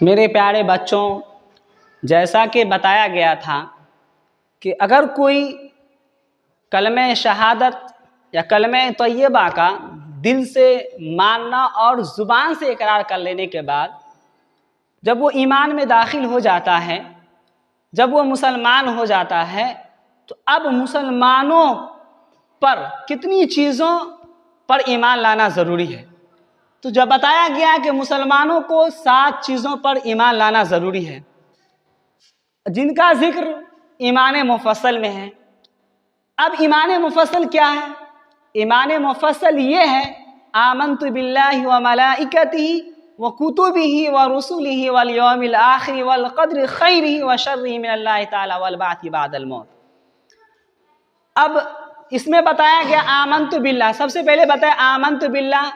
میرے پیارے بچوں، جیسا کہ بتایا گیا تھا کہ اگر کوئی کلمہ شہادت یا کلمہ طیبہ کا دل سے ماننا اور زبان سے اقرار کر لینے کے بعد جب وہ ایمان میں داخل ہو جاتا ہے، جب وہ مسلمان ہو جاتا ہے، تو اب مسلمانوں پر کتنی چیزوں پر ایمان لانا ضروری ہے۔ تو جب بتایا گیا کہ مسلمانوں کو 7 چیزوں پر ایمان لانا ضروری ہے، جن کا ذکر ایمان مفصل میں ہے۔ اب ایمان مفصل کیا ہے؟ ایمان مفصل یہ ہے: آمنت باللہ وملائکتہ وکتبہ ورسلہ والیوم الآخر والقدر خیرہ وشرہ من اللہ تعالی والبعث بعد الموت۔ اب اس میں بتایا گیا آمنت باللہ، سب سے پہلے بتایا آمنت باللہ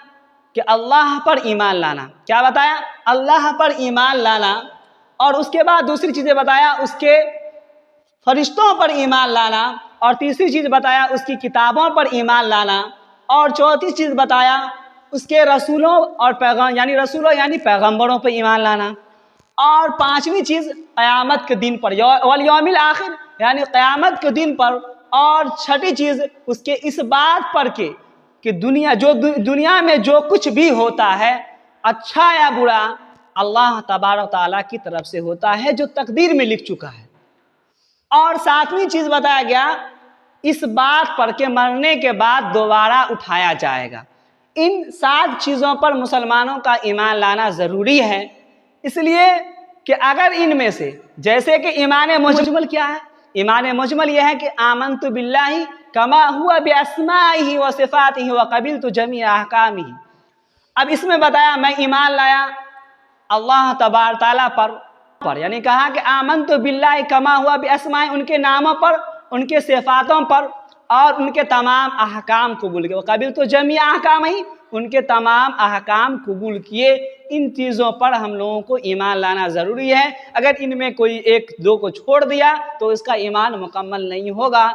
کہ اللہ پر ایمان لانا۔ کیا بتایا؟ اللہ پر ایمان لانا۔ اور اس کے بعد دوسری چیزیں بتایا اس کے فرشتوں پر ایمان لانا، اور تیسری چیز بتایا اس کی کتابوں پر ایمان لانا، اور چوتھی چیز بتایا اس کے رسولوں اور رسولوں یعنی پیغمبروں پر ایمان لانا، اور پانچویں چیز قیامت کے دن پر والیوم الآخر یعنی قیامت کے دن پر، اور چھٹی چیز اس کے اس بات پر کہ دنیا میں جو کچھ بھی ہوتا ہے اچھا یا برا اللہ تبارک و تعالیٰ کی طرف سے ہوتا ہے جو تقدیر میں لکھ چکا ہے۔ اور 7ویں چیز بتایا گیا اس بات پر کہ مرنے کے بعد دوبارہ اٹھایا جائے گا۔ ان 7 چیزوں پر مسلمانوں کا ایمان لانا ضروری ہے، اس لیے کہ اگر ان میں سے جیسے کہ ایمان مجمل کیا ہے؟ ایمان مجمل یہ ہے کہ آمنت باللہ کما ہوا باسمائہ وصفاتہ وقبلت جمیع احکامہ۔ اب اس میں بتایا میں ایمان لایا اللہ تبارک تعالیٰ پر، یعنی کہا کہ آمنت باللہ کما ہوا باسمائہ، ان کے ناموں پر، ان کے صفاتوں پر، اور ان کے تمام احکام قبول کیے۔ وقبلت جمیع احکامہ، ان کے تمام احکام قبول کیے۔ ان چیزوں پر ہم لوگوں کو ایمان لانا ضروری ہے۔ اگر ان میں کوئی 1 2 کو چھوڑ دیا تو اس کا ایمان مکمل نہیں ہوگا۔